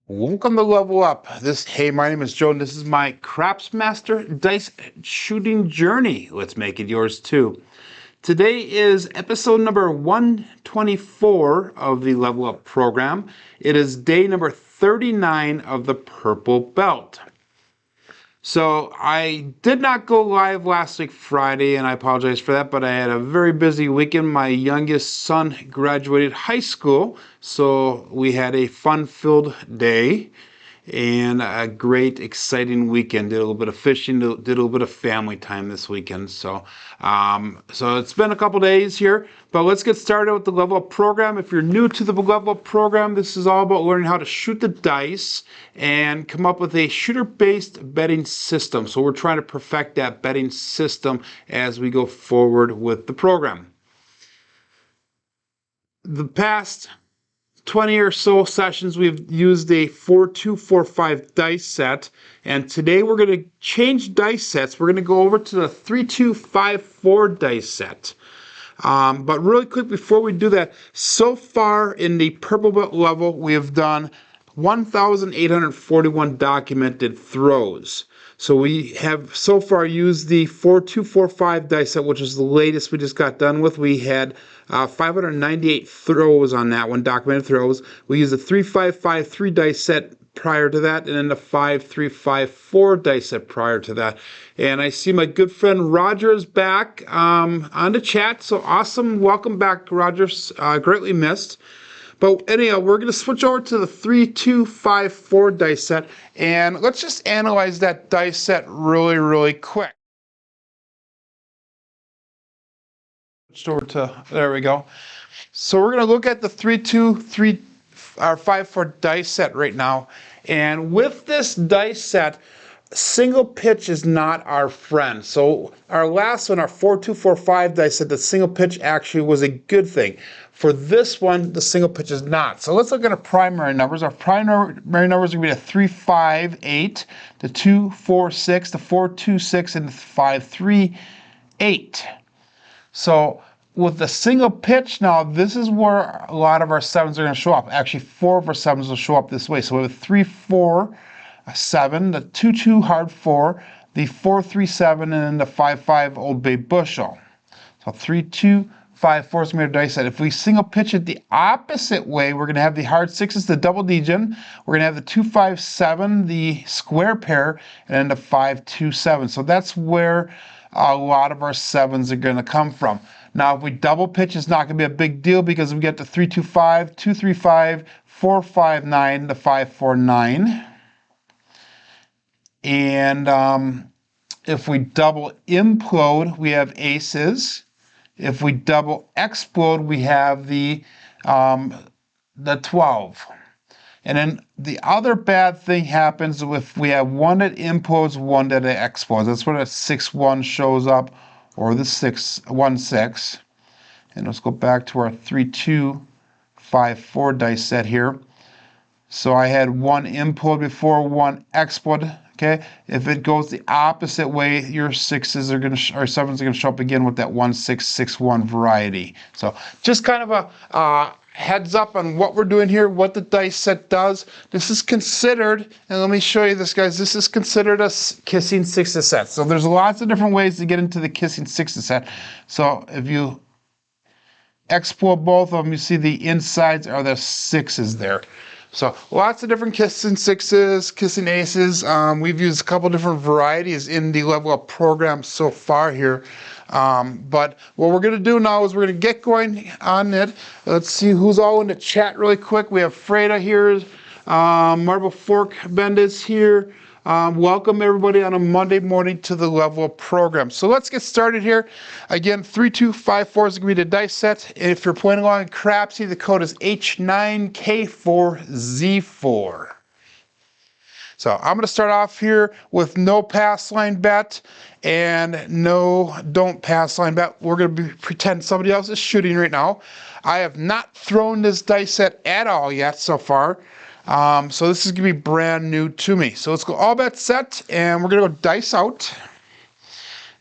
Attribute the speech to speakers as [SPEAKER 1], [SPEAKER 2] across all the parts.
[SPEAKER 1] Welcome to Level Up. Hey, my name is Joe. This is my Craps Master dice shooting journey. Let's make it yours too. Today is episode number 124 of the Level Up program. It is day number 39 of the Purple Belt. So I did not go live last week Friday, and I apologize for that, but I had a very busy weekend. My youngest son graduated high school, so we had a fun-filled day and a great, exciting weekend. Did a little bit of fishing, did a little bit of family time this weekend. So it's been a couple days here, but let's get started with the Level Up program. If you're new to the Level Up program, this is all about learning how to shoot the dice and come up with a shooter-based betting system. So we're trying to perfect that betting system as we go forward with the program. The past 20 or so sessions we've used a 4-2-4-5 dice set, and today we're going to change dice sets. We're going to go over to the 3-2-5-4 dice set. But really quick before we do that, so far in the Purple Belt level we have done 1,841 documented throws. So we have so far used the 4-2-4-5 dice set, which is the latest we just got done with. We had 598 throws on that one, documented throws. We used the 3-5-5-3 dice set prior to that, and then the 5-3-5-4 dice set prior to that. And I see my good friend Roger is back on the chat, so awesome. Welcome back, Roger. Greatly missed. But anyhow, we're going to switch over to the 3-2-5-4 dice set, and let's just analyze that dice set really quick. Switched over to, there we go. So we're going to look at the 3-2-5-4 dice set right now, and with this dice set, single pitch is not our friend. So our last one, our 4-2-4-5 dice set, the single pitch actually was a good thing. For this one, the single pitch is not. So let's look at our primary numbers. Our primary numbers are going to be the 3-5-8, the 2-4-6, the 4-2-6, and the 5-3-8. So with the single pitch now, this is where a lot of our sevens are going to show up. Actually, 4 of our sevens will show up this way. So we have 3-4-7, the 2-2 hard 4, the 4-3-7, and then the 5-5 Old Bay bushel. So 3-2-5-4 is going to be our dice set. If we single pitch it the opposite way, we're going to have the hard 6s, the double degen. We're going to have the 2-5-7, the square pair, and then the 5-2-7. So that's where a lot of our sevens are going to come from. Now, if we double pitch, it's not going to be a big deal because we get the 3-2-5, 2-3-5, 4-5-9, the 5-4-9. And if we double implode, we have aces. If we double explode, we have the 12. And then the other bad thing happens if we have one that implodes, one that explodes. That's where the 6-1 shows up, or the 1-6. And let's go back to our 3-2-5-4 dice set here. So I had one implode before, one explode. Okay, if it goes the opposite way, your 6s are going to, or 7s are going to show up again with that 1-6-6-1 variety. So just kind of a heads up on what we're doing here, what the dice set does. This is considered, and let me show you this, guys. This is considered a kissing 6s set. So there's lots of different ways to get into the kissing 6s set. So if you explode both of them, you see the insides are the 6s there. So lots of different kissing 6s, kissing aces. We've used a couple different varieties in the Level Up program so far here. But what we're going to do now is we're going to get going on it. Let's see who's all in the chat really quick. We have Freda here. Marble Fork Bend is here. Welcome everybody on a Monday morning to the Level Up program. So let's get started here. Again, 3-2-5-4 is going to be the dice set. If you're playing along in Crapsee, the code is H9K4Z4. So I'm going to start off here with no pass line bet and no don't pass line bet. We're going to pretend somebody else is shooting right now. I have not thrown this dice set at all yet so far. So this is going to be brand new to me. So let's go all bets set, and we're going to go dice out.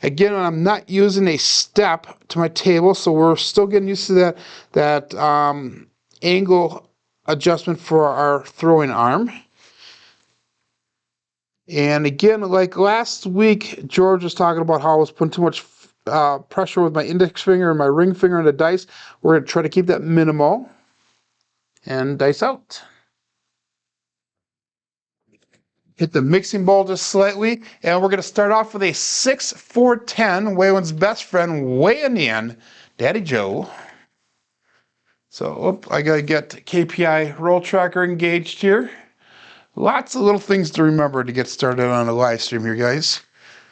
[SPEAKER 1] Again, I'm not using a step to my table, so we're still getting used to that angle adjustment for our throwing arm. And again, like last week, George was talking about how I was putting too much pressure with my index finger and my ring finger on the dice. We're going to try to keep that minimal. And dice out. Hit the mixing bowl just slightly, and we're going to start off with a 6-4-10, Waylon's best friend, way in the end, Daddy Joe. So, I got to get KPI roll tracker engaged here. Lots of little things to remember to get started on a live stream here, guys.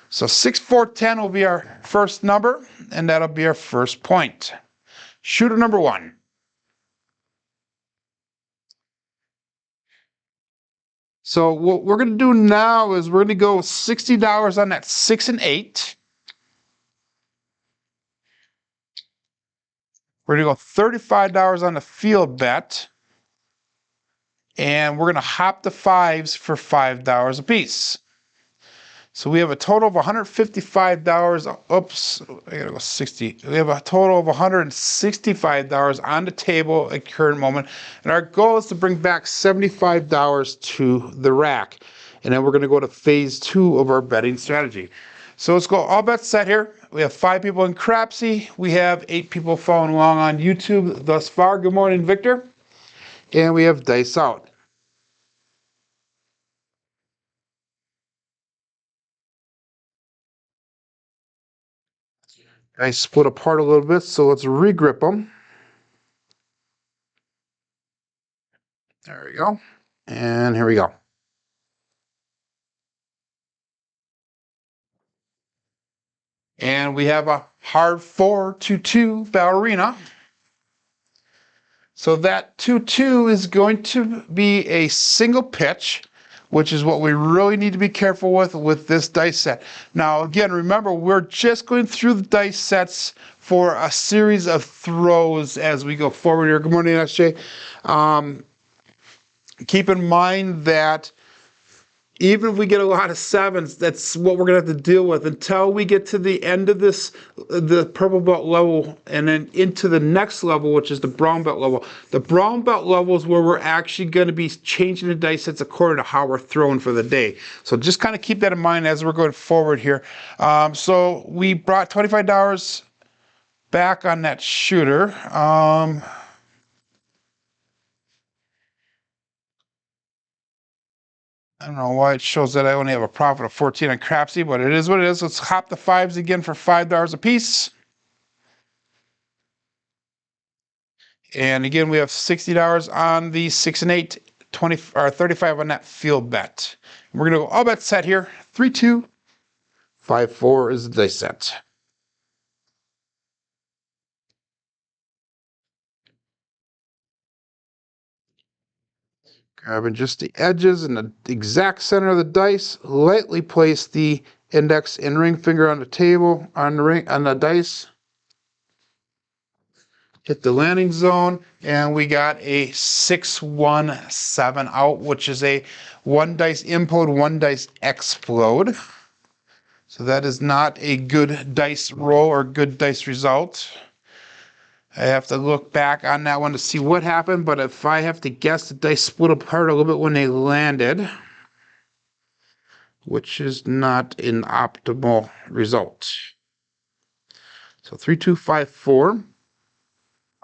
[SPEAKER 1] So 6-4-10 will be our first number, and that'll be our first point. Shooter number 1. So what we're going to do now is we're going to go $60 on that 6 and 8. We're going to go $35 on the field bet. And we're going to hop the 5s for $5 a piece. So we have a total of $155. Oops, I gotta go 60. We have a total of $165 on the table at the current moment. And our goal is to bring back $75 to the rack. And then we're gonna go to phase 2 of our betting strategy. So let's go all bets set here. We have 5 people in Crapsee. We have 8 people following along on YouTube thus far. Good morning, Victor. And we have dice out. I split apart a little bit, so let's regrip them. There we go. And here we go. And we have a hard 4-2-2 ballerina. So that 2-2 is going to be a single pitch, which is what we really need to be careful with this dice set. Now, again, remember, we're just going through the dice sets for a series of throws as we go forward here. Good morning, SJ. Keep in mind that even if we get a lot of 7s, that's what we're going to have to deal with until we get to the end of this, the purple belt level, and then into the next level, which is the brown belt level. The brown belt level is where we're actually going to be changing the dice sets according to how we're throwing for the day. So just kind of keep that in mind as we're going forward here. So we brought $25 back on that shooter. I don't know why it shows that I only have a profit of 14 on Crapsee, but it is what it is. Let's hop the 5s again for $5 a piece. And again, we have $60 on the 6 and 8, 20 or 35 on that field bet. We're gonna go all bet set here. 3-2, 5-4 is the dice set. Grabbing just the edges and the exact center of the dice, lightly place the index and ring finger on the table, on the dice. Hit the landing zone, and we got a 6-1-7 out, which is a 1 dice implode, 1 dice explode. So that is not a good dice roll or good dice result. I have to look back on that one to see what happened, but if I have to guess, the dice split apart a little bit when they landed, which is not an optimal result. So 3-2-5-4.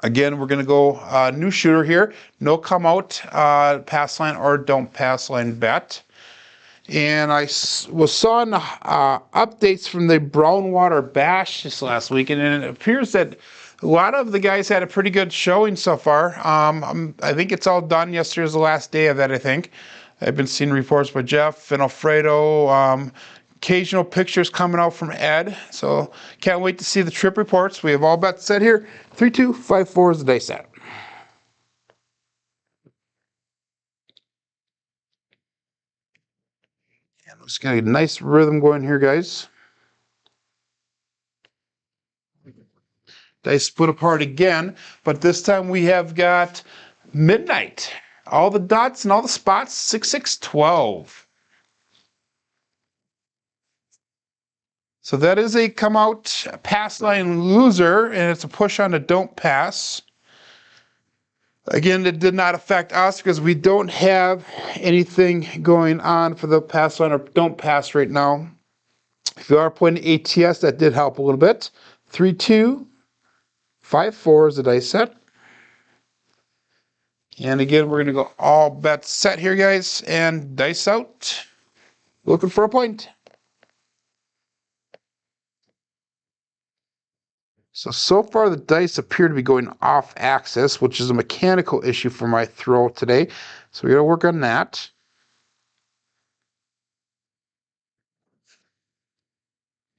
[SPEAKER 1] Again, we're going to go new shooter here. No come out, pass line, or don't pass line bet. And I saw in the updates from the Brownwater Bash this last week, and it appears that a lot of the guys had a pretty good showing so far. I think it's all done. Yesterday was the last day of that, I think. I've been seeing reports by Jeff and Alfredo. Occasional pictures coming out from Ed. So can't wait to see the trip reports. We have all bets set here. 3-2-5-4 is the day set. And let's get a nice rhythm going here, guys. Dice split apart again, but this time we have got midnight. All the dots and all the spots, 6-6-12. So that is a come out pass line loser, and it's a push on a don't pass. Again, it did not affect us because we don't have anything going on for the pass line or don't pass right now. If you are putting ATS, that did help a little bit. 3, 2, 5, 4 is the dice set. And again, we're going to go all bets set here, guys, and dice out. Looking for a point. So far the dice appear to be going off axis, which is a mechanical issue for my throw today. So we got to work on that.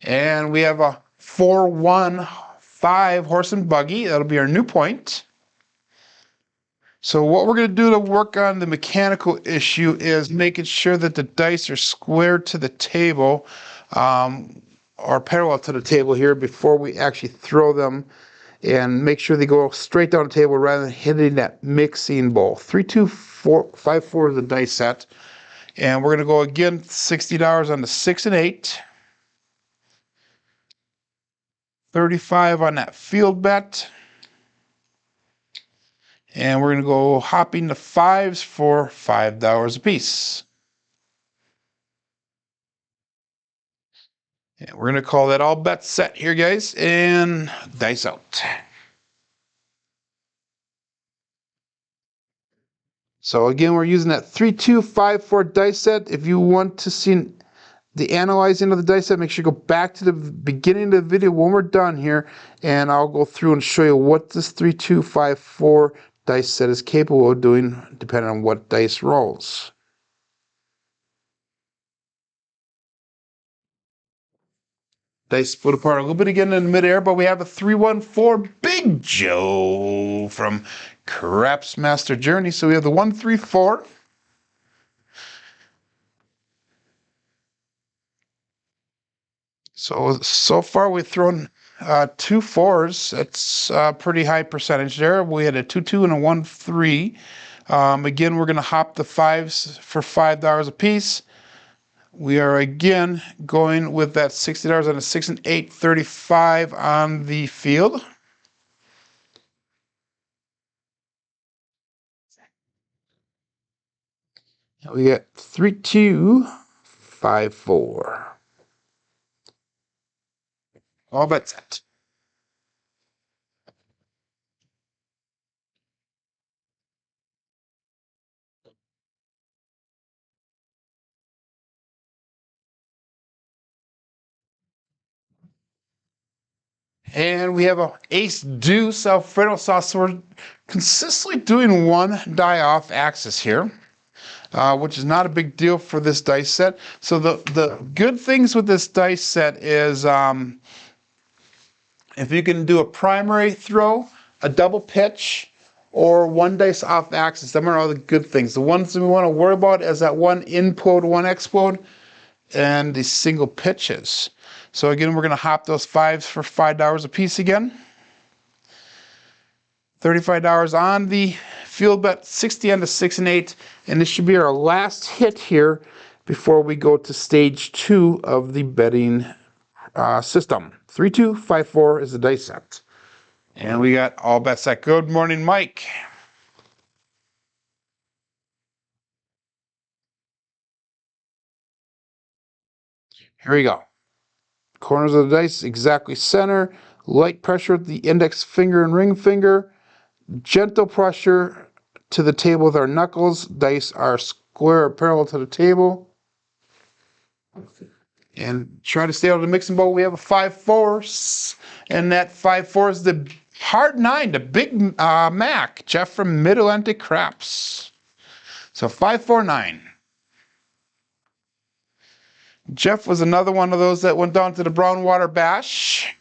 [SPEAKER 1] And we have a 4-1-5 horse and buggy. That'll be our new point. So what we're going to do to work on the mechanical issue is making sure that the dice are square to the table, or parallel to the table here before we actually throw them, and make sure they go straight down the table rather than hitting that mixing bowl. 3, 2, 4, 5, 4 is the dice set. And we're going to go again $60 on the 6 and 8. 35 on that field bet. And we're going to go hopping the 5s for $5 a piece. And we're going to call that all bets set here, guys, and dice out. So again, we're using that 3, 2, 5, 4 dice set. If you want to see the analyzing of the dice set, make sure you go back to the beginning of the video when we're done here, and I'll go through and show you what this 3, 2, 5, 4 dice set is capable of doing depending on what dice rolls. Dice split apart a little bit again in midair, but we have a 3-1-4 Big Joe from Crapsee Master Journey. So we have the 1, 3, 4. So far we've thrown 2 4s. That's a pretty high percentage there. We had a 2, 2 and a 1, 3. Again, we're going to hop the 5s for $5 a piece. We are again going with that $60 on a 6 and 8, 35 on the field. We get 3, 2, 5, 4. All bets set. And we have a ace deuce Alfredo sauce. So we're consistently doing one die off axis here, which is not a big deal for this dice set. So the good things with this dice set is if you can do a primary throw, a double pitch, or one dice off axis, them are all the good things. The ones that we want to worry about is that one implode, one explode, and the single pitches. So again, we're going to hop those 5s for $5 a piece again. $35 on the field bet, 60 on the 6 and 8, and this should be our last hit here before we go to stage 2 of the betting system. 3, 2, 5, 4 is the dice set. And we got all bets set. Good morning, Mike. Here we go. Corners of the dice exactly center. Light pressure at the index finger and ring finger. Gentle pressure to the table with our knuckles. Dice are square or parallel to the table. And try to stay out of the mixing bowl. We have a 5-4, and that 5-4 is the hard 9, the Big Mac, Jeff from Mid-Atlantic Craps. So 5-4-9. Jeff was another one of those that went down to the Brownwater Bash.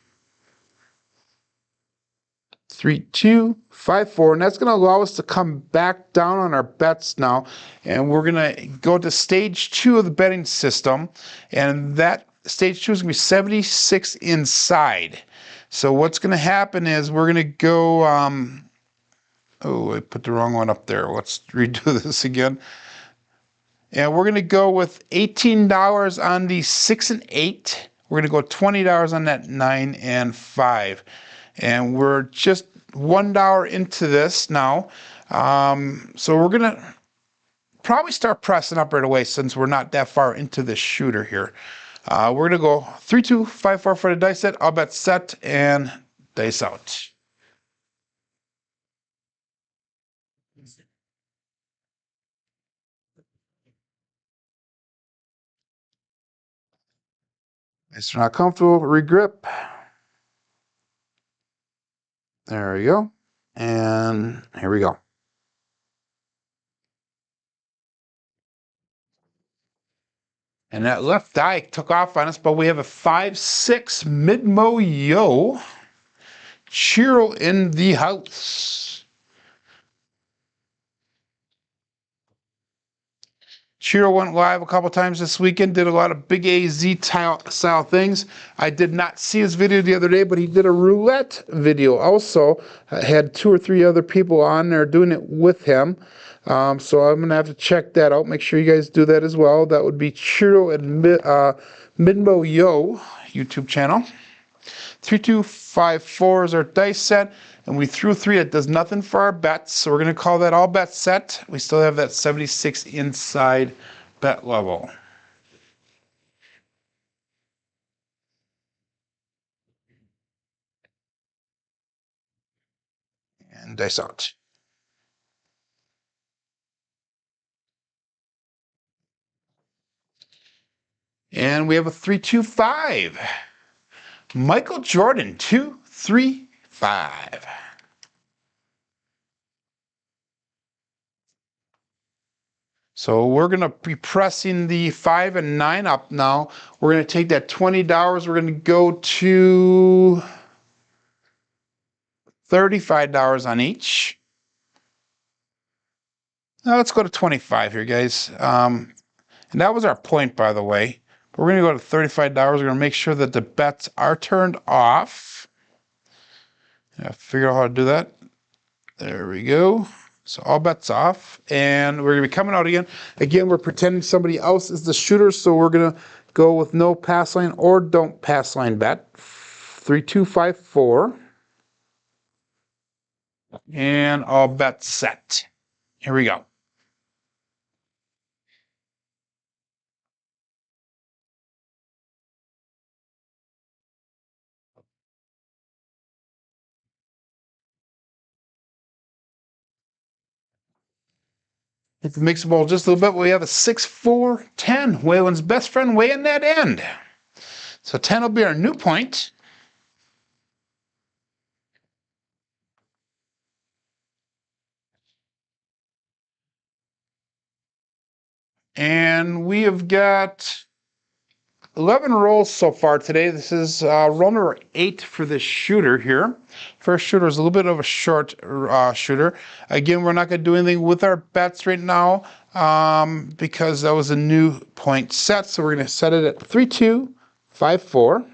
[SPEAKER 1] 3, 2, 5, 4, and that's going to allow us to come back down on our bets now, and we're going to go to stage 2 of the betting system, and that stage 2 is going to be 76 inside. So what's going to happen is we're going to go, oh, I put the wrong one up there. Let's redo this again. And we're going to go with $18 on the 6 and 8. We're going to go $20 on that 9 and 5. And we're just $1 into this now. So we're gonna probably start pressing up right away since we're not that far into the shooter here. We're gonna go 3, 2, 5, 4 for the dice set. All bets set and dice out. If you're not comfortable, regrip. There we go. And here we go. And that left die took off on us, but we have a 5-6 mid-mo yo. Chiro in the house. Chiro went live a couple times this weekend, did a lot of big AZ style things. I did not see his video the other day, but he did a roulette video also. Had 2 or 3 other people on there doing it with him. So I'm going to have to check that out. Make sure you guys do that as well. That would be Chiro and Midmo Yo YouTube channel. 3, 2, 5, 4 is our dice set. And we threw 3. It does nothing for our bets. So we're going to call that all bets set. We still have that 76 inside bet level. And dice out. And we have a 3, 2, 5. Michael Jordan, 2, 3, 5. So we're going to be pressing the 5 and 9 up now. We're going to take that $20. We're going to go to $35 on each. Now let's go to 25 here, guys. And that was our point, by the way. But we're going to go to $35. We're going to make sure that the bets are turned off. I figure out how to do that. There we go. So all bets off, and we're going to be coming out again. Again, we're pretending somebody else is the shooter, so we're going to go with no pass line or don't pass line bet. 3, 2, 5, 4. And all bets set. Here we go. Hit the mixing bowl just a little bit. We have a 6, 4, 10. Waylon's best friend way in that end. So 10 will be our new point. And we have got 11 rolls so far today. This is roll number 8 for this shooter here. First shooter is a little bit of a short shooter. Again, we're not going to do anything with our bets right now because that was a new point set. So we're going to set it at 3, 2, 5, 4.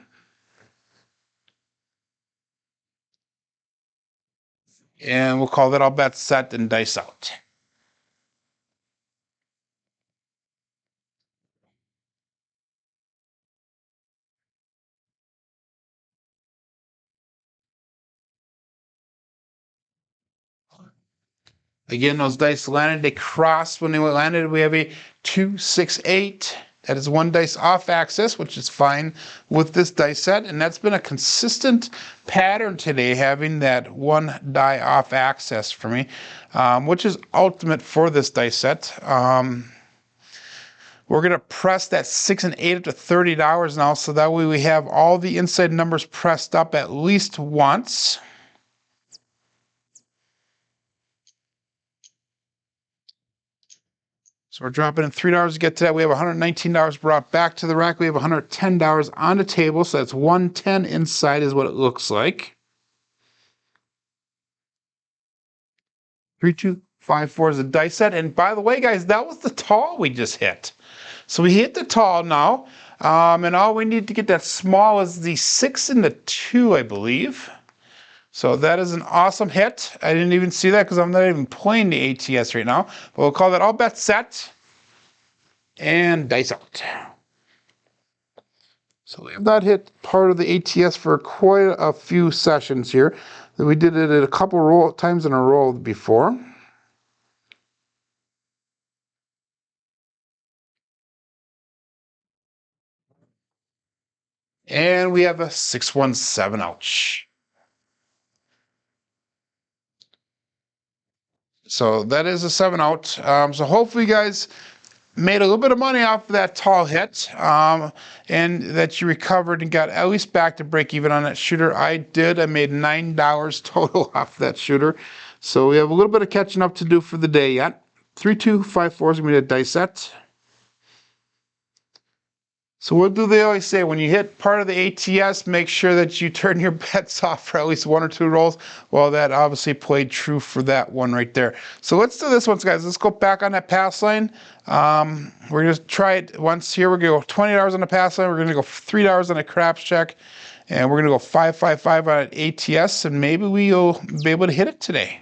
[SPEAKER 1] And we'll call that all bets set and dice out. Again, those dice landed, they crossed when they landed. We have a 2, 6, 8. That is 1 dice off axis, which is fine with this dice set. And that's been a consistent pattern today, having that 1 die off axis for me, which is ultimate for this dice set. We're going to press that 6 and 8 up to $30 now, so that way we have all the inside numbers pressed up at least once. So we're dropping in $3 to get to that. We have $119 brought back to the rack. We have $110 on the table, so that's 110 inside is what it looks like. 3, 2, 5, 4 is a dice set. And by the way, guys, that was the tall we just hit. So we hit the tall now, and all we need to get that small is the 6 and the 2, I believe. So that is an awesome hit. I didn't even see that because I'm not even playing the ATS right now. But we'll call that all bets set and dice out. So we have not hit part of the ATS for quite a few sessions here. We did it a couple times in a row before. And we have a 617, ouch. So that is a 7 out. So hopefully you guys made a little bit of money off of that tall hit, and that you recovered and got at least back to break even on that shooter. I did. I made $9 total off that shooter. So we have a little bit of catching up to do for the day yet. 3254 is going to be a dice set. So what do they always say? When you hit part of the ATS, make sure that you turn your bets off for at least 1 or 2 rolls. Well, that obviously played true for that one right there. So let's do this one, guys. Let's go back on that pass line. We're going to try it once here. We're going to go $20 on the pass line. We're going to go $3 on a craps check. And we're going to go 555 on an ATS. And maybe we'll be able to hit it today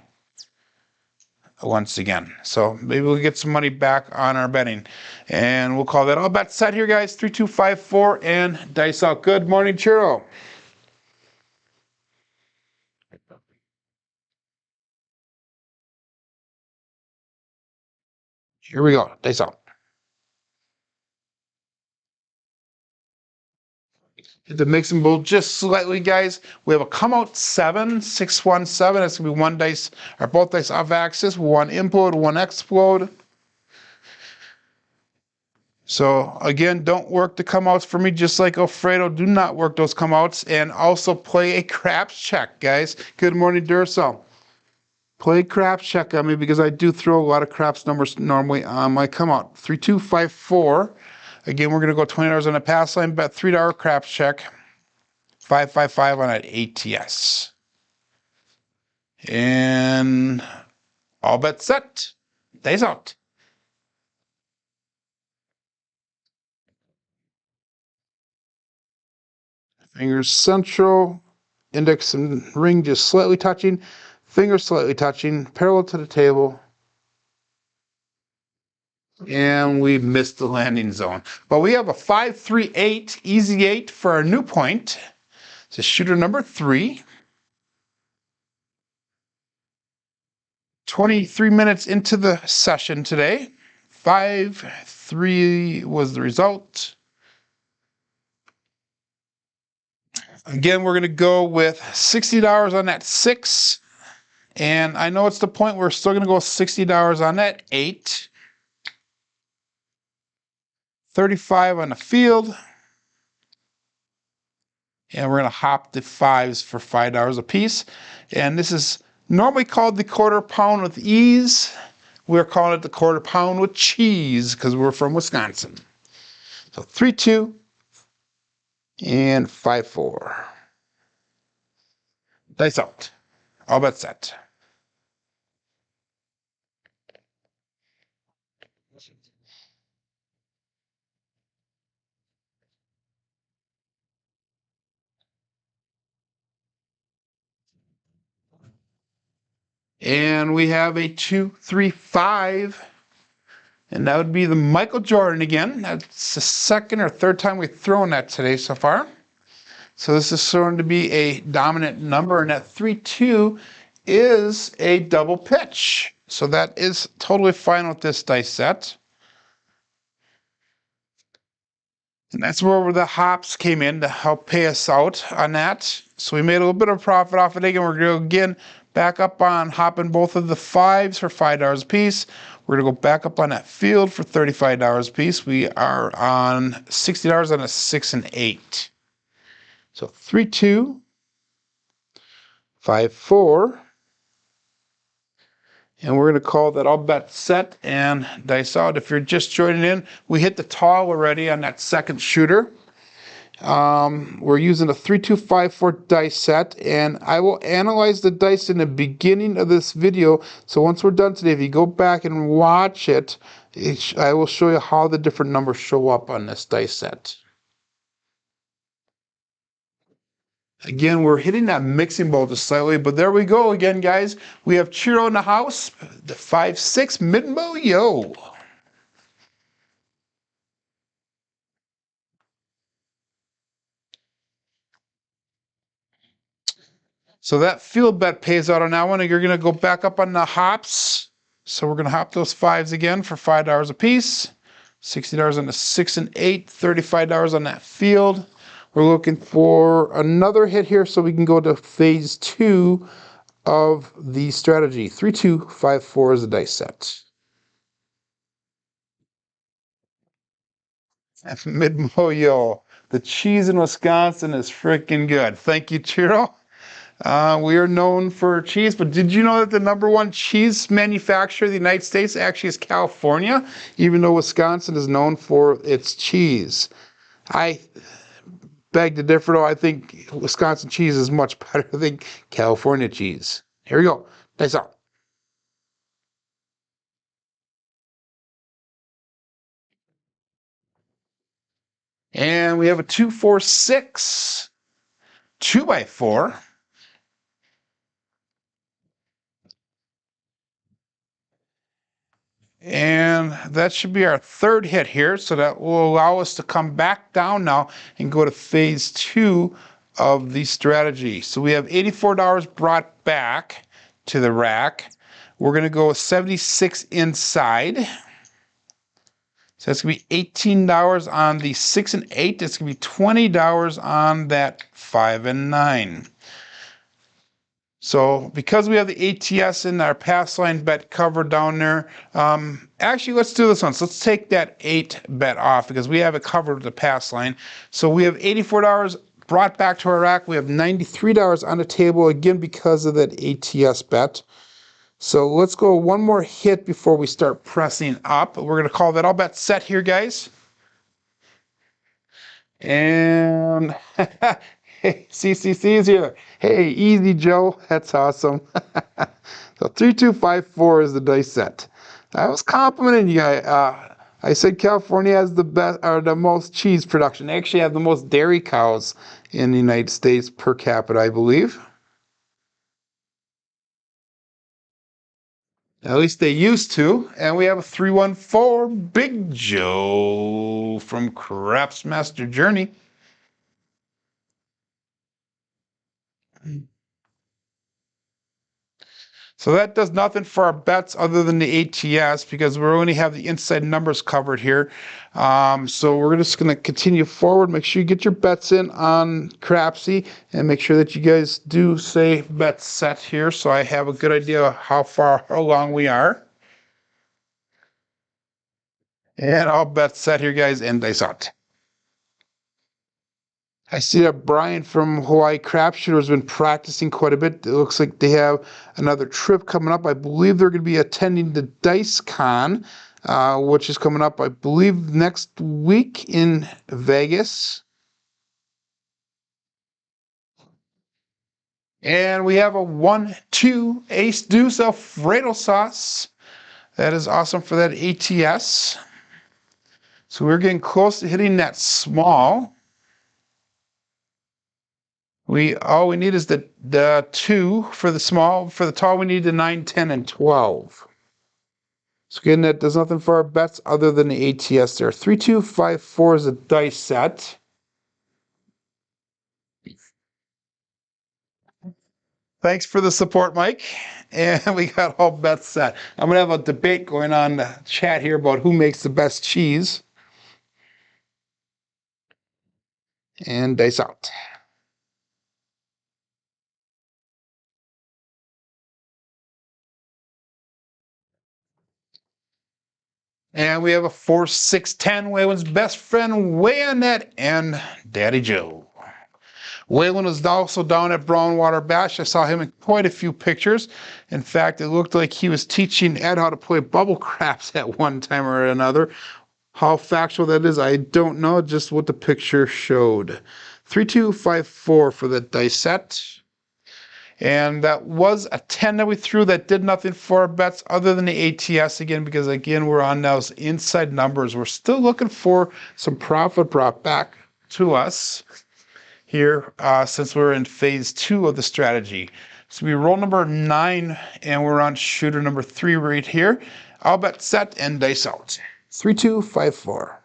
[SPEAKER 1] once again. So maybe we'll get some money back on our betting. And we'll call that all bet set here, guys. 3254 and dice out. Good morning, Churro. Here we go. Dice out. Hit the mixing bowl just slightly, guys. We have a come out 7, 617. That's going to be one dice, or both dice off axis, one implode, one explode. So again, don't work the come outs for me, just like Alfredo. Do not work those come outs, and also play a craps check, guys. Good morning, Duracell. Play craps check on me because I do throw a lot of craps numbers normally on my come out. 3254. Again, we're going to go $20 on the pass line, bet $3 craps check, 555 on an ATS. And all bets set. Days out. Fingers central, index and ring just slightly touching, fingers slightly touching, parallel to the table. And we missed the landing zone. But we have a 538, easy 8 for our new point. It's shooter number 3. 23 minutes into the session today. 5-3 was the result. Again, we're going to go with $60 on that 6. And I know it's the point we're still going to go $60 on that 8. 35 on the field. And we're going to hop the 5s for $5 a piece. And this is normally called the quarter pound with ease. We're calling it the quarter pound with cheese because we're from Wisconsin. So 3-2 and 5-4. Dice out. All bet set. And we have a 2-3-5. And that would be the Michael Jordan again. That's the second or third time we've thrown that today so far. So this is going to be a dominant number. And that 3-2 is a double pitch. So that is totally fine with this dice set. And that's where the hops came in to help pay us out on that. So we made a little bit of profit off it. Again, we're going to again back up on hopping both of the 5s for $5 a piece. We're going to go back up on that field for $35 a piece. We are on $60 on a 6 and 8. So 3-2, 5-4. And we're going to call that all bet set and dice out. If you're just joining in, we hit the tall already on that second shooter. We're using a 3-2-5-4 dice set, and I will analyze the dice in the beginning of this video. So once we're done today, if you go back and watch it, I will show you how the different numbers show up on this dice set. Again, we're hitting that mixing bowl just slightly, but there we go again, guys. We have Chiro in the house, the 5-6 mid-mo, yo. So that field bet pays out on that one, and you're going to go back up on the hops. So we're going to hop those 5s again for $5 a piece. $60 on the 6 and 8, $35 on that field. We're looking for another hit here so we can go to phase 2 of the strategy. 3, 2, 5, 4 is the dice set. Mid-Moyo. The cheese in Wisconsin is freaking good. Thank you, Chiro. We are known for cheese, but did you know that the #1 cheese manufacturer in the United States actually is California, even though Wisconsin is known for its cheese? I beg to differ, though. I think Wisconsin cheese is much better than California cheese. Here we go. Dice out. And we have a 2, 4, 6, 2x4. And that should be our third hit here. So that will allow us to come back down now and go to phase 2 of the strategy. So we have $84 brought back to the rack. We're going to go with 76 inside. So that's going to be $18 on the 6 and 8. That's going to be $20 on that 5 and 9. So because we have the ATS in our pass line bet covered down there, actually let's do this one. So let's take that 8 bet off because we have it covered with the pass line. So we have $84 brought back to our rack. We have $93 on the table again because of that ATS bet. So let's go one more hit before we start pressing up. We're going to call that all bet set here, guys. And hey, CCC is here. Hey, easy, Joe. That's awesome. So 3, 2, 5, 4 is the dice set. I was complimenting you. I said California has the best or the most cheese production. They actually have the most dairy cows in the United States per capita, I believe. At least they used to. And we have a 314 Big Joe from Crapsee Master Journey. So that does nothing for our bets other than the ATS because we only have the inside numbers covered here. So we're just going to continue forward. Make sure you get your bets in on Crapsee and make sure that you guys do say bet set here so I have a good idea of how far along we are. And all bets set here, guys, and dice out. I see that Brian from Hawaii Crap Shooter has been practicing quite a bit. It looks like they have another trip coming up. I believe they're going to be attending the Dice Con, which is coming up, I believe, next week in Vegas. And we have a 1, 2 ace deuce Alfredo sauce. That is awesome for that ATS. So we're getting close to hitting that small. All we need is the 2 for the small. For the tall, we need the 9, 10, and 12. So again, that does nothing for our bets other than the ATS there. 3, 2, 5, 4 is a dice set. Thanks for the support, Mike. And we got all bets set. I'm going to have a debate going on in the chat here about who makes the best cheese. And dice out. And we have a 4, 6, 10. Waylon's best friend, Wayanette, and Daddy Joe. Waylon was also down at Brownwater Bash. I saw him in quite a few pictures. In fact, it looked like he was teaching Ed how to play bubble craps at one time or another. How factual that is, I don't know, just what the picture showed. 3, 2, 5, 4 for the dice set. And that was a 10 that we threw that did nothing for our bets other than the ATS again, because again, we're on those inside numbers. We're still looking for some profit brought back to us here since we're in phase 2 of the strategy. So we roll number 9 and we're on shooter number 3 right here. I'll bet set and dice out. 3, 2, 5, 4.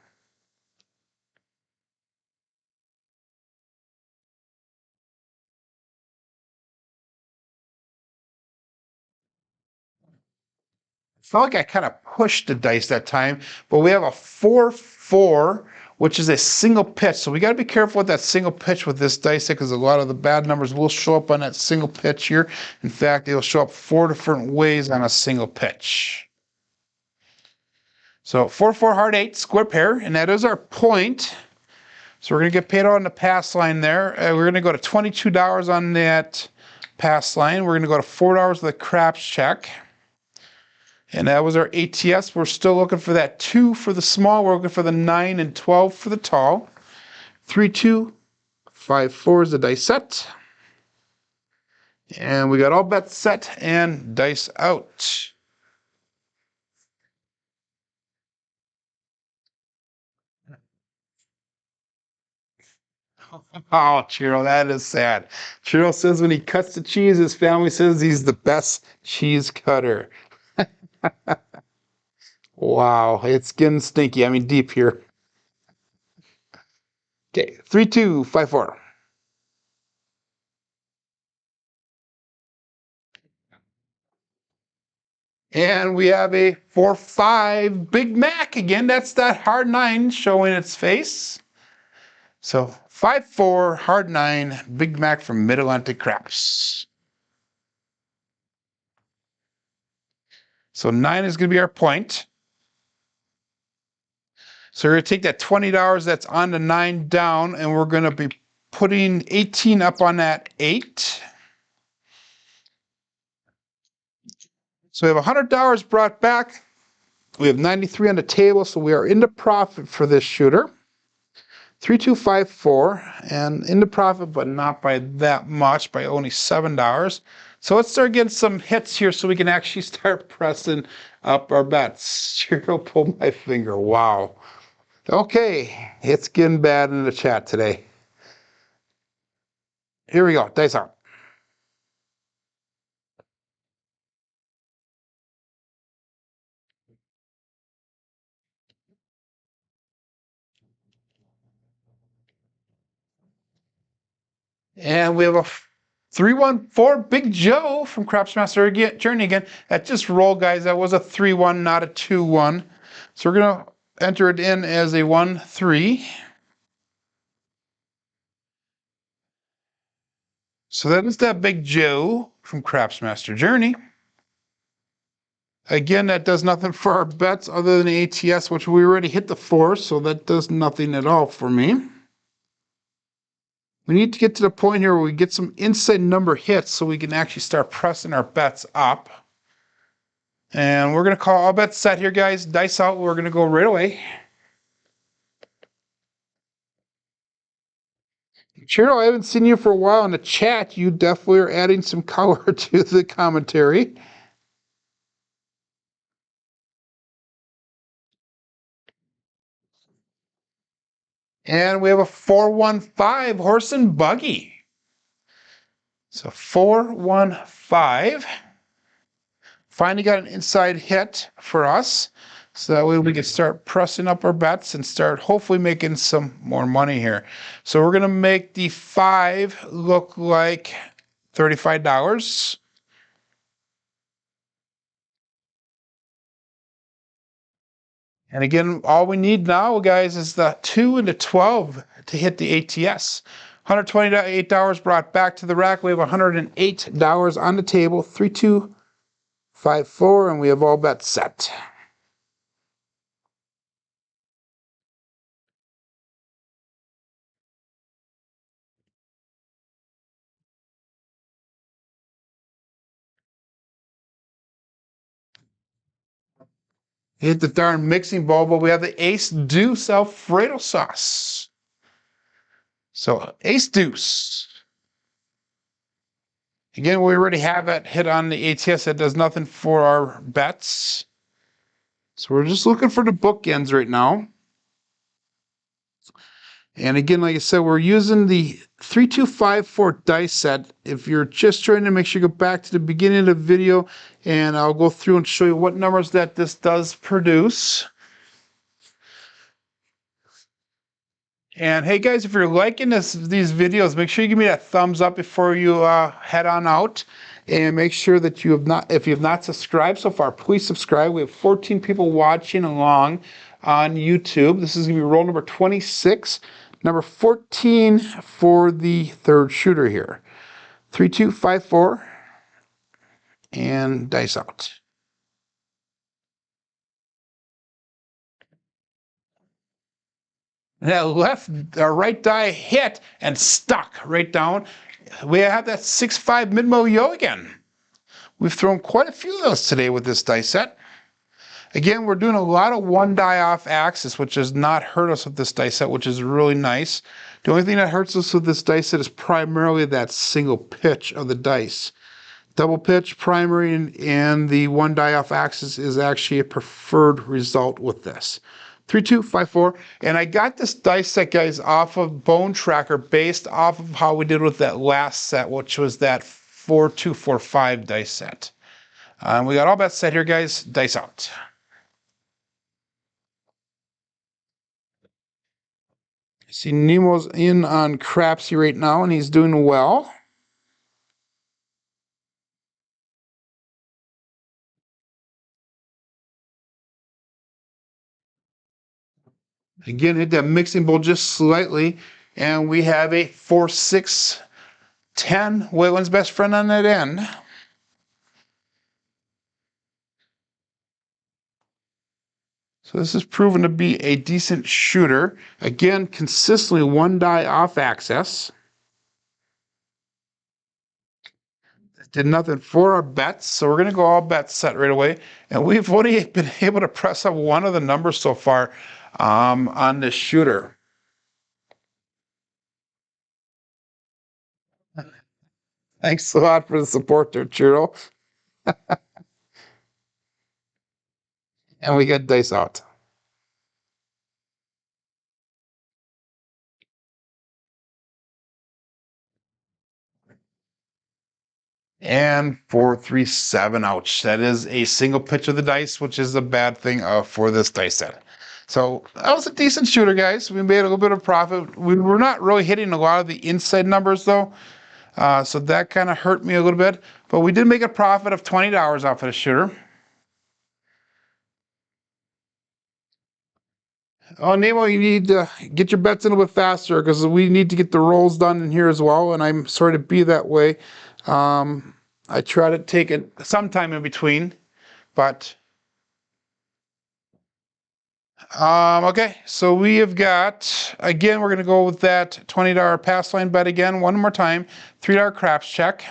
[SPEAKER 1] Felt like I kind of pushed the dice that time, but we have a 4, 4 which is a single pitch. So we got to be careful with that single pitch with this dice because a lot of the bad numbers will show up on that single pitch here. In fact, it'll show up 4 different ways on a single pitch. So 4-4 hard 8 square pair, and that is our point. So we're going to get paid out on the pass line there. We're going to go to $22 on that pass line. We're going to go to $4 with the craps check. And that was our ATS. We're still looking for that 2 for the small. We're looking for the 9 and 12 for the tall. 3, 2, 5, 4 is the dice set. And we got all bets set and dice out. Oh, Chiro, that is sad. Chiro says when he cuts the cheese, his family says he's the best cheese cutter. Wow, it's getting stinky. I mean, deep here. Okay, 3, 2, 5, 4. And we have a 4, 5 Big Mac again. That's that hard 9 showing its face. So 5, 4 hard 9 Big Mac from Mid-Atlantic Craps. So 9 is going to be our point. So we're going to take that $20 that's on the 9 down, and we're going to be putting 18 up on that 8. So we have $100 brought back. We have 93 on the table, so we are in the profit for this shooter. 3, 2, 5, 4, and in the profit, but not by that much, by only $7. So let's start getting some hits here so we can actually start pressing up our bets. Cheryl pulled my finger. Wow. Okay, it's getting bad in the chat today. Here we go. Dice out. And we have a 3-1-4 Big Joe from Crapsee Journey again. That just rolled, guys. That was a 3-1, not a 2-1. So we're going to enter it in as a 1-3. So that is that Big Joe from Crapsee Journey. Again, that does nothing for our bets other than the ATS, which we already hit the 4, so that does nothing at all for me. We need to get to the point here where we get some inside number hits so we can actually start pressing our bets up. And we're going to call all bets set here, guys. Dice out. We're going to go right away. Cheryl, I haven't seen you for a while in the chat. You definitely are adding some color to the commentary. And we have a 4-1-5 horse and buggy. So 4-1-5. Finally got an inside hit for us. So that way we can start pressing up our bets and start hopefully making some more money here. So we're going to make the 5 look like $35. And again, all we need now, guys, is the 2 and the 12 to hit the ATS. $128 brought back to the rack. We have $108 on the table. 3, 2, 5, 4, and we have all bets set. Hit the darn mixing bowl, but we have the Ace Deuce Alfredo sauce. So Ace Deuce. Again, we already have it hit on the ATS. That does nothing for our bets. So we're just looking for the bookends right now. And again, like I said, we're using the 3254 dice set. If you're just trying to make sure you go back to the beginning of the video, and I'll go through and show you what numbers that this does produce. And hey guys, if you're liking these videos, make sure you give me that thumbs up before you head on out. And make sure that if you have not subscribed so far, please subscribe. We have 14 people watching along. on YouTube. This is going to be roll number 26, number 14 for the third shooter here. 3, 2, 5, 4, and dice out. That left or right die hit and stuck right down. We have that 6-5 mid-mo yo again. We've thrown quite a few of those today with this dice set. Again, we're doing a lot of one die off axis, which does not hurt us with this dice set, which is really nice. The only thing that hurts us with this dice set is primarily that single pitch of the dice. Double pitch, primary, and the one die off axis is actually a preferred result with this. 3, 2, 5, 4. And I got this dice set, guys, off of Bone Tracker based off of how we did with that last set, which was that 4, 2, 4, 5 dice set. We got all that set here, guys. Dice out. See, Nemo's in on Crapsee right now, and he's doing well. Again, hit that mixing bowl just slightly, and we have a 4, 6, 10. Waylon's best friend on that end. So this has proven to be a decent shooter. Again, consistently one die off axis. Did nothing for our bets, so we're going to go all bet set right away. And we've only been able to press up one of the numbers so far on this shooter. Thanks a lot for the support there, Churro. And we get dice out. And 4, 3, 7. Ouch. That is a single pitch of the dice, which is a bad thing for this dice set. So that was a decent shooter, guys. We made a little bit of profit. We were not really hitting a lot of the inside numbers, though. So that kind of hurt me a little bit. But we did make a profit of $20 off of the shooter. Oh, Nemo, you need to get your bets in a little bit faster because we need to get the rolls done in here as well. And I'm sorry to be that way. I try to take it sometime in between, but okay. So we have got, again, we're going to go with that $20 pass line bet again, one more time, $3 craps check.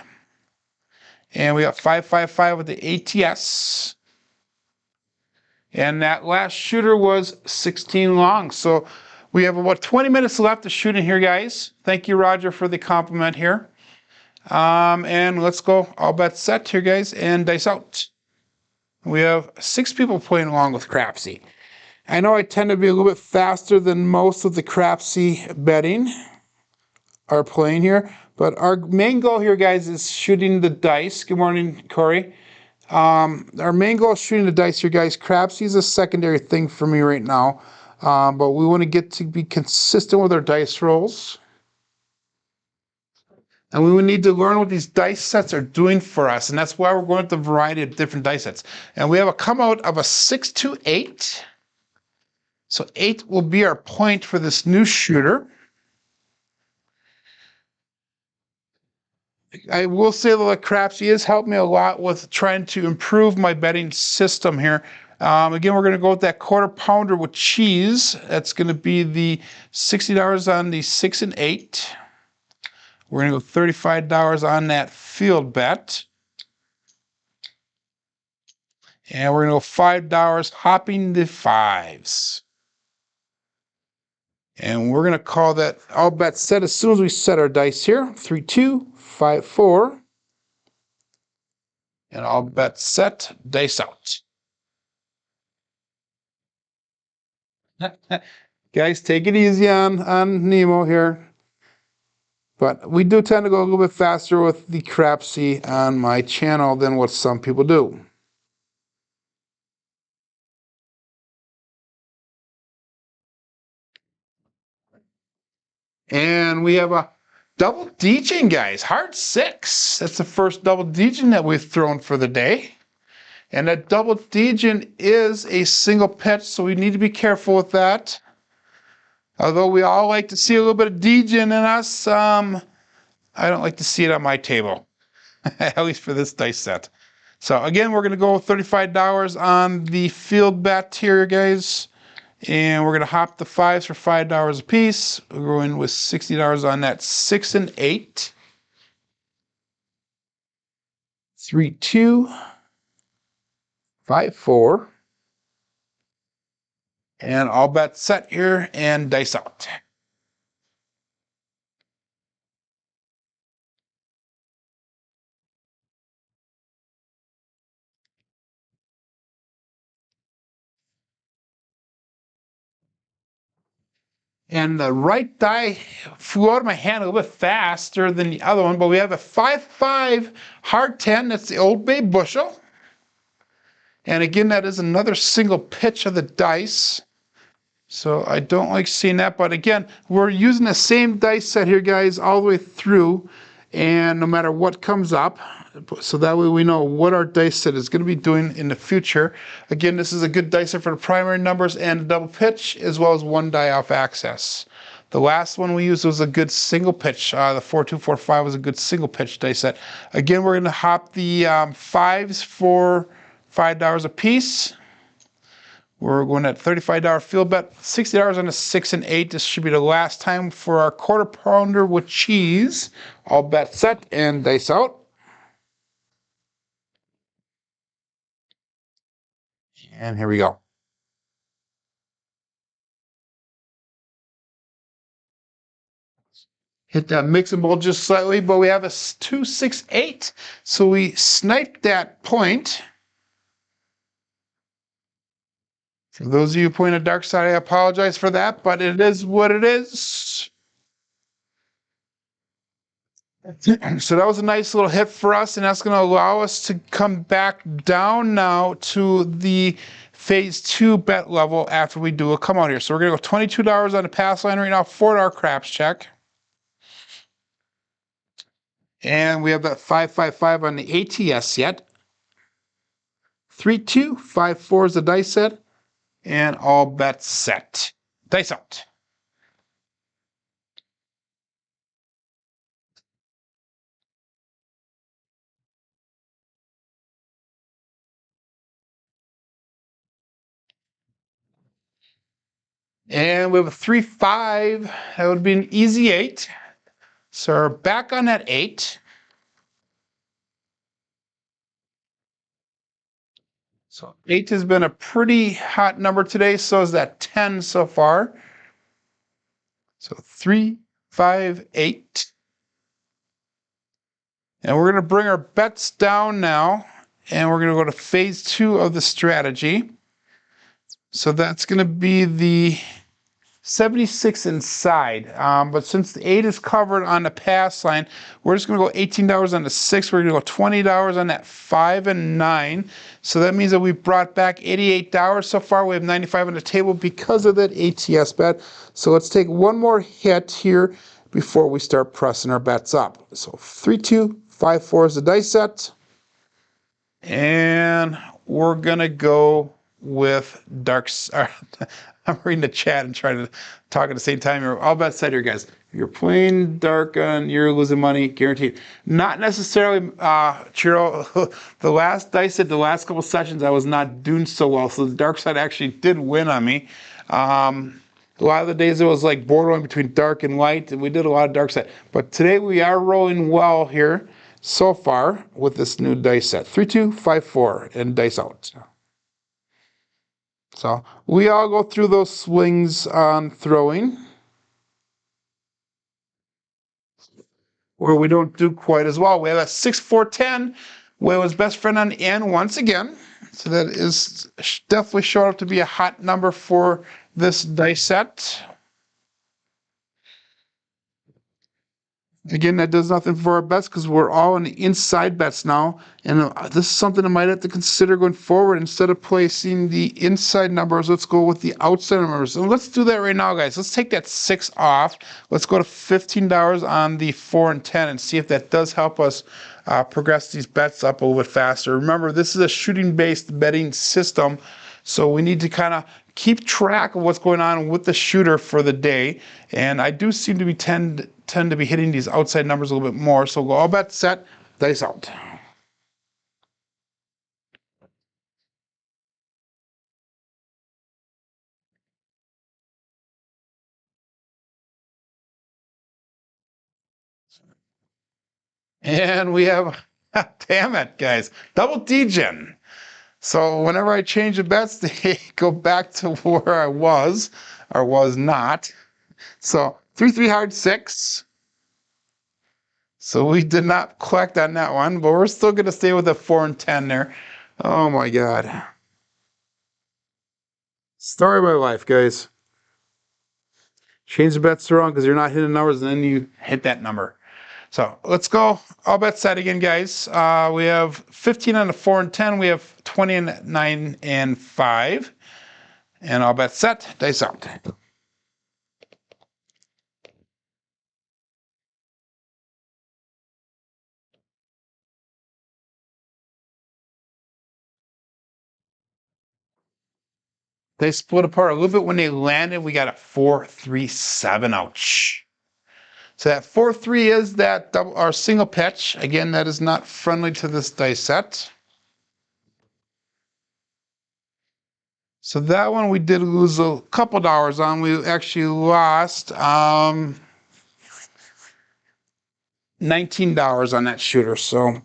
[SPEAKER 1] And we got 555 with the ATS. And that last shooter was 16 long. So we have about 20 minutes left to shoot in here, guys. Thank you, Roger, for the compliment here. And let's go all bets set here, guys, and dice out. We have 6 people playing along with Crapsee. I know I tend to be a little bit faster than most of the Crapsee betting are playing here, but our main goal here, guys, is shooting the dice. Good morning, Corey. Our main goal is shooting the dice here, guys. Crapsee is a secondary thing for me right now, but we want to get to be consistent with our dice rolls. And we would need to learn what these dice sets are doing for us, and that's why we're going with the variety of different dice sets. And we have a come out of a 6 to 8. So 8 will be our point for this new shooter. I will say that Crapsee has helped me a lot with trying to improve my betting system here. Again, we're going to go with that quarter pounder with cheese. That's going to be the $60 on the 6 and 8. We're going to go $35 on that field bet. And we're going to go $5 hopping the 5s. And we're going to call that all bets set as soon as we set our dice here. 3, 2, 5, 4. And all bets set, dice out. Guys, take it easy on Nemo here. But we do tend to go a little bit faster with the Crapsee on my channel than what some people do. And we have a double DJing, guys. Hard 6. That's the first double DJing that we've thrown for the day. And that double degen is a single pitch, so we need to be careful with that. Although we all like to see a little bit of degen in us, I don't like to see it on my table, at least for this dice set. So again, we're going to go $35 on the field bet here, guys. And we're going to hop the 5s for $5 a piece. We're going with $60 on that 6 and 8. 3, 2, 5, 4. And all bets set here and dice out. And the right die flew out of my hand a little bit faster than the other one, but we have a 5-5 hard 10. That's the Old Bay bushel. And again, that is another single pitch of the dice. So I don't like seeing that. But again, we're using the same dice set here, guys, all the way through. And no matter what comes up, so that way we know what our dice set is going to be doing in the future. Again, this is a good dice set for the primary numbers and the double pitch, as well as one die off access. The last one we used was a good single pitch. The 4245 was a good single pitch dice set. Again, we're going to hop the 5s for $5 a piece. We're going at $35 field bet, $60 on a 6 and 8. This should be the last time for our quarter pounder with cheese. All bet set and dice out. And here we go. Hit that mixing bowl just slightly, but we have a 2, 6, 8. So we sniped that point. For those of you playing a dark side, I apologize for that, but it is what it is. So that was a nice little hit for us, and that's going to allow us to come back down now to the phase 2 bet level after we do a come out here. So we're going to go $22 on the pass line right now, $4 craps check. And we have that 555 on the ATS yet. 3, 2, 5, 4 is the dice set, and all bets set. Dice out. And we have a 3, 5. That would be an easy 8. So we're back on that 8. So 8 has been a pretty hot number today. So is that 10 so far. So 3, 5, 8. And we're going to bring our bets down now. And we're going to go to phase 2 of the strategy. So that's going to be the 76 inside. But since the 8 is covered on the pass line, we're just going to go $18 on the 6. We're going to go $20 on that 5 and 9. So that means that we brought back $88 so far. We have 95 on the table because of that ATS bet. So let's take one more hit here before we start pressing our bets up. So 3, 2, 5, 4 is the dice set. And we're going to go with darks. I'm reading the chat and trying to talk at the same time. All bets set here, guys. If you're playing dark gun, you're losing money, guaranteed. Not necessarily, Chiro. The last dice set, the last couple sessions, I was not doing so well. So the dark side actually did win on me. A lot of the days it was like borderline between dark and light, and we did a lot of dark side. But today we are rolling well here so far with this new dice set. 3, 2, 5, 4, and dice out. So we all go through those swings on throwing, where we don't do quite as well. We have a 6, 4, 10, where it was best friend on the end once again. So that is definitely showing up to be a hot number for this dice set. Again, that does nothing for our bets because we're all in the inside bets now. And this is something I might have to consider going forward. Instead of placing the inside numbers, let's go with the outside numbers. And let's do that right now, guys. Let's take that 6 off. Let's go to $15 on the 4 and 10 and see if that does help us progress these bets up a little bit faster. Remember, this is a shooting-based betting system, so we need to kind of keep track of what's going on with the shooter for the day. And I do seem to be tend to be hitting these outside numbers a little bit more. So go all bets set, dice out. And we have, damn it, guys, double degen. So whenever I change the bets, they go back to where I was or was not. So 3-3 hard 6. So we did not collect on that one, but we're still going to stay with the 4 and 10 there. Oh my God. Story of my life, guys. Change the bets wrong because you're not hitting numbers, and then you hit that number. So let's go. All bets set again, guys. We have 15 on the 4 and 10. We have 20 and 9 and 5. And all bets set. Dice out. They split apart a little bit when they landed. We got a 4-3-7. Ouch. So that 4-3 is that double, our single pitch. Again, that is not friendly to this dice set. So that one we did lose a couple dollars on. We actually lost $19 on that shooter. So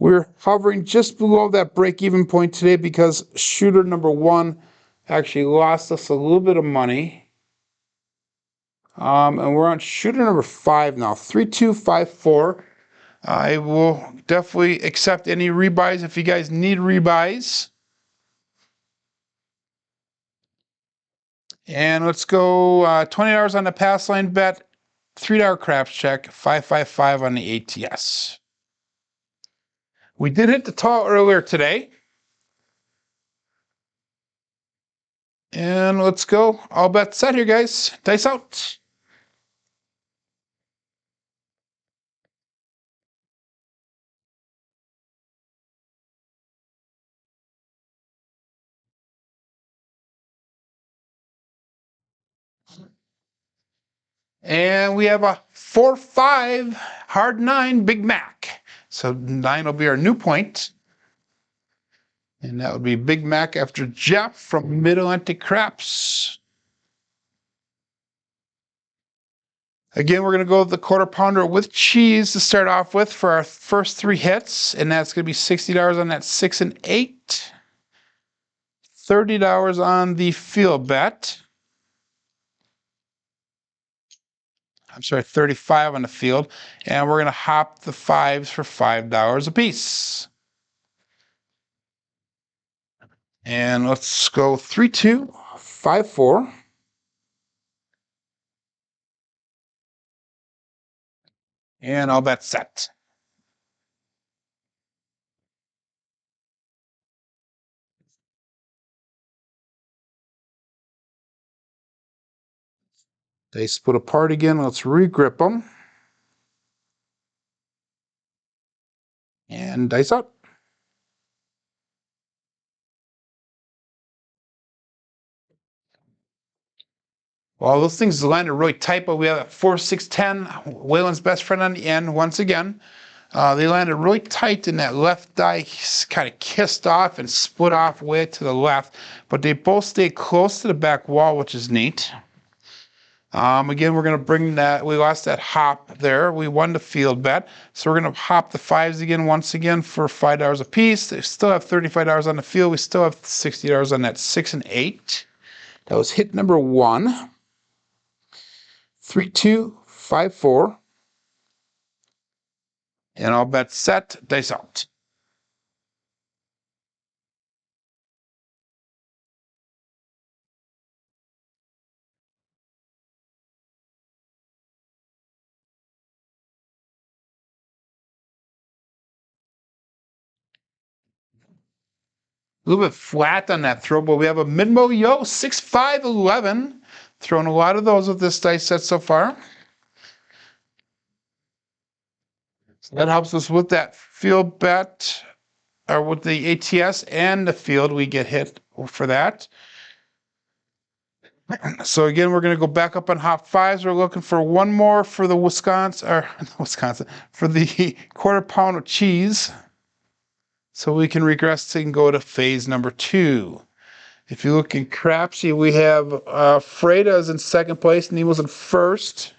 [SPEAKER 1] we're hovering just below that break-even point today because shooter number 1 actually lost us a little bit of money. And we're on shooter number 5 now, 3-2-5-4. I will definitely accept any rebuys if you guys need rebuys. And let's go $20 on the pass line bet, $3 craps check, 555 on the ATS. We did hit the tall earlier today. And let's go. All bets set here, guys. Dice out. And we have a 4-5 hard 9 Big Mac. So 9 will be our new point. And that would be Big Mac after Jeff from Mid-Atlantic Craps. Again, we're going to go with the quarter pounder with cheese to start off with for our first 3 hits. And that's going to be $60 on that 6 and 8. $30 on the field bet. I'm sorry, 35 on the field. And we're going to hop the 5s for $5 a piece. And let's go 3-2-5-4. And all bets set. They split apart again. Let's regrip them. And dice up. Well, those things landed really tight, but we have a 4-6-10. Waylon's best friend on the end once again. They landed really tight, and that left die kind of kissed off and split off way to the left, but they both stayed close to the back wall, which is neat. Again, we're going to bring that. We lost that hop there. We won the field bet, so we're going to hop the 5s again once again for $5 a piece. They still have $35 on the field. We still have $60 on that 6 and 8. That was hit number 1. 3-2-5-4. And all bets set. Dice out. A little bit flat on that throw, but we have a mid-mo yo, 6, 5, 11. Thrown a lot of those with this dice set so far. So that helps us with that field bet, or with the ATS and the field. We get hit for that. So again, we're going to go back up on hop fives. We're looking for one more for the Wisconsin, for the quarter pound of cheese. So we can regress and go to phase number 2. If you look in Crapsee, we have Freda's in second place, Nemo's in first,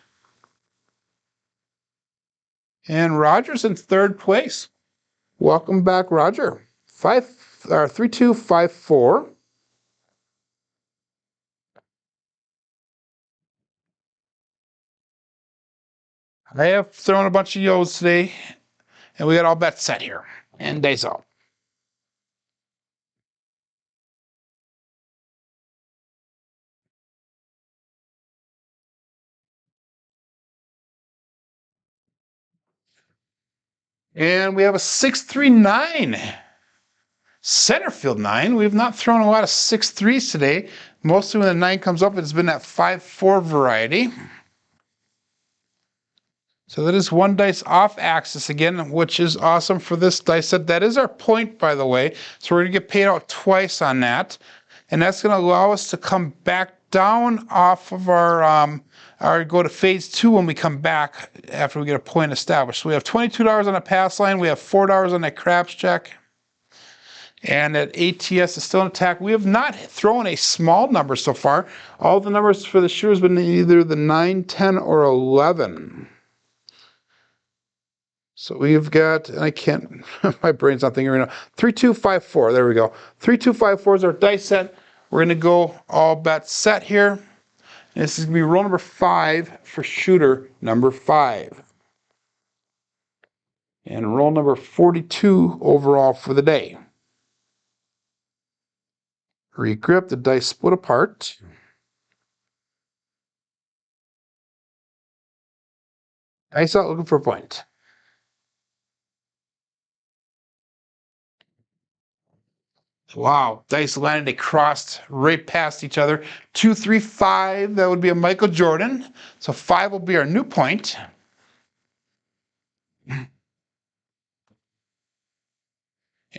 [SPEAKER 1] and Roger's in third place. Welcome back, Roger. 3254. I have thrown a bunch of yos today, and we got all bets set here. And days out. And we have a 639. Center field 9. We've not thrown a lot of 6-3s today. Mostly when the 9 comes up, it's been that 5-4 variety. So that is one dice off axis again, which is awesome for this dice set. That is our point, by the way. So we're going to get paid out twice on that. And that's going to allow us to come back down off of our go to phase 2 when we come back after we get a point established. So we have $22 on a pass line. We have $4 on that craps check. And that ATS is still in attack. We have not thrown a small number so far. All the numbers for the shoe has been either the 9, 10, or 11. So we've got, and I can't, my brain's not thinking right now, 3254, there we go. 3254 is our dice set. We're going to go all bets set here. And this is going to be roll number 5 for shooter number 5. And roll number 42 overall for the day. Regrip, the dice split apart. Dice out looking for a point. Wow, dice landed, they crossed right past each other. 2, 3, 5, that would be a Michael Jordan. So 5 will be our new point. And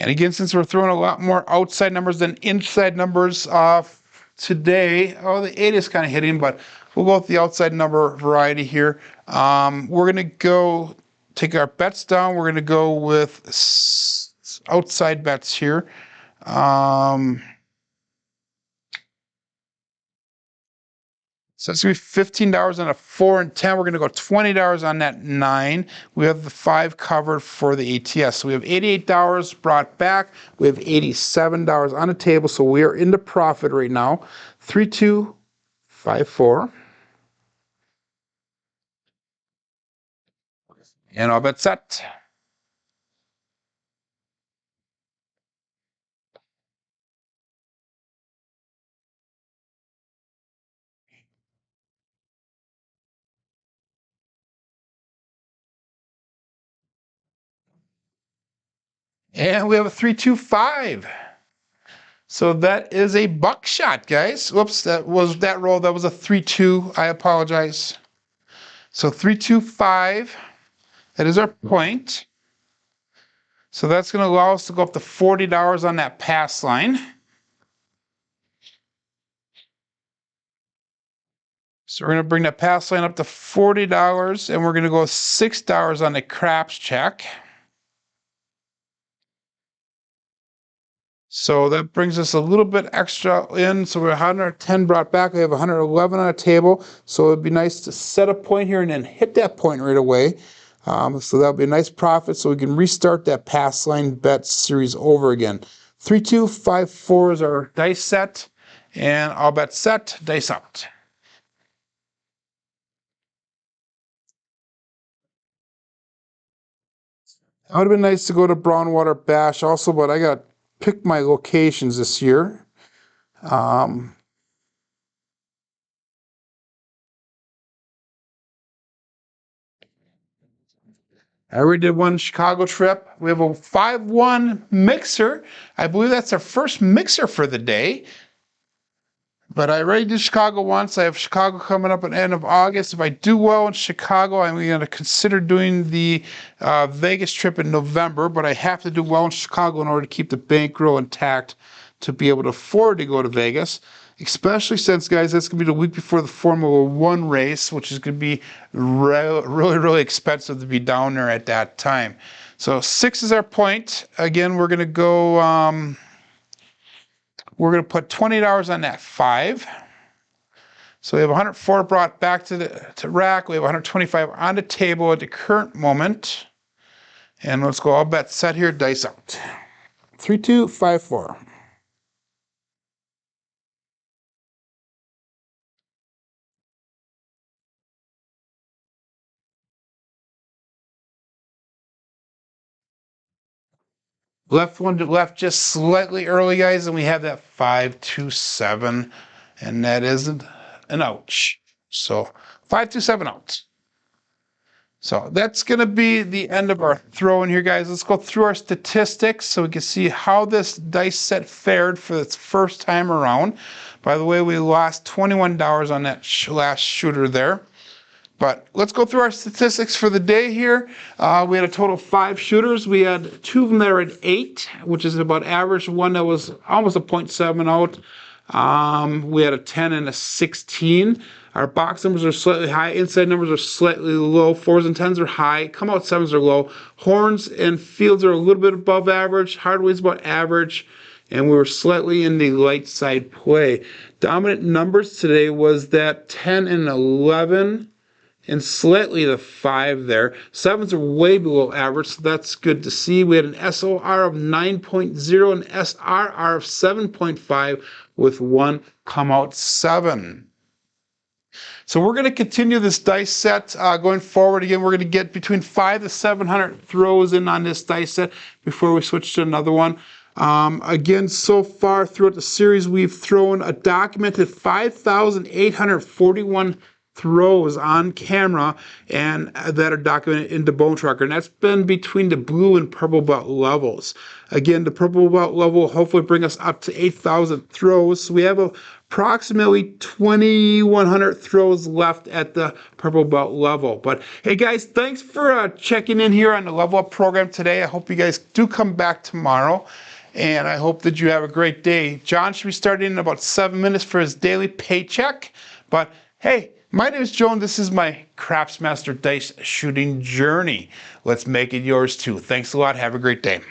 [SPEAKER 1] again, since we're throwing a lot more outside numbers than inside numbers today, oh, the 8 is kind of hitting, but we'll go with the outside number variety here. We're going to go take our bets down. We're going to go with outside bets here. So it's going to be $15 on a 4 and 10. We're going to go $20 on that 9. We have the 5 covered for the ATS. So we have $88 brought back. We have $87 on the table. So we are into profit right now. 3254. And all bets set. And we have a 325. So that is a buckshot, guys. Whoops, that was that roll. That was a 3-2. I apologize. So 325. That is our point. So that's going to allow us to go up to $40 on that pass line. So we're going to bring that pass line up to $40, and we're going to go $6 on the craps check. So that brings us a little bit extra in. So we're 110 brought back. We have 111 on a table. So it'd be nice to set a point here and then hit that point right away. So that'll be a nice profit. So we can restart that pass line bet series over again. 3254 is our dice set, and all bets set, dice out. It would have been nice to go to Brownwater Bash also, but I got to pick my locations this year. I already did one Chicago trip. We have a 5-1 mixer. I believe that's our first mixer for the day. But I already did Chicago once. I have Chicago coming up at the end of August. If I do well in Chicago, I'm going to consider doing the Vegas trip in November. But I have to do well in Chicago in order to keep the bankroll intact to be able to afford to go to Vegas. Especially since, guys, that's going to be the week before the Formula One race, which is going to be really expensive to be down there at that time. So 6 is our point. Again, we're going to go... we're going to put $20 on that 5. So we have 104 brought back to rack. We have 125 on the table at the current moment. And let's go all bets set here, dice out. 3, 2, 5, 4. Left one to left just slightly early, guys, and we have that 5, 2, 7, and that isn't an ouch. So 5, 2, 7 out. So that's going to be the end of our throw in here, guys. Let's go through our statistics so we can see how this dice set fared for its first time around. By the way, we lost $21 on that last shooter there. But let's go through our statistics for the day here. We had a total of 5 shooters. We had 2 of them that were at 8, which is about average. One that was almost a 0.7 out. We had a 10 and a 16. Our box numbers are slightly high. Inside numbers are slightly low. 4s and 10s are high. Come out 7s are low. Horns and fields are a little bit above average. Hardway's about average. And we were slightly in the light side play. Dominant numbers today was that 10 and 11. And slightly the 5 there. 7s are way below average, so that's good to see. We had an SOR of 9.0 and SRR of 7.5 with 1 come out 7. So we're going to continue this dice set going forward. Again, we're going to get between 500 to 700 throws in on this dice set before we switch to another one. Again, so far throughout the series, we've thrown a documented 5,841 throws on camera and that are documented in the Bone Tracker, and that's been between the blue and purple belt levels. Again, the purple belt level will hopefully bring us up to 8,000 throws. So we have approximately 2,100 throws left at the purple belt level. But hey guys, thanks for checking in here on the Level Up program today. I hope you guys do come back tomorrow, and I hope that you have a great day. John should be starting in about 7 minutes for his daily paycheck. But hey, my name is Joe, and this is my Crapsee Master Dice shooting journey. Let's make it yours too. Thanks a lot. Have a great day.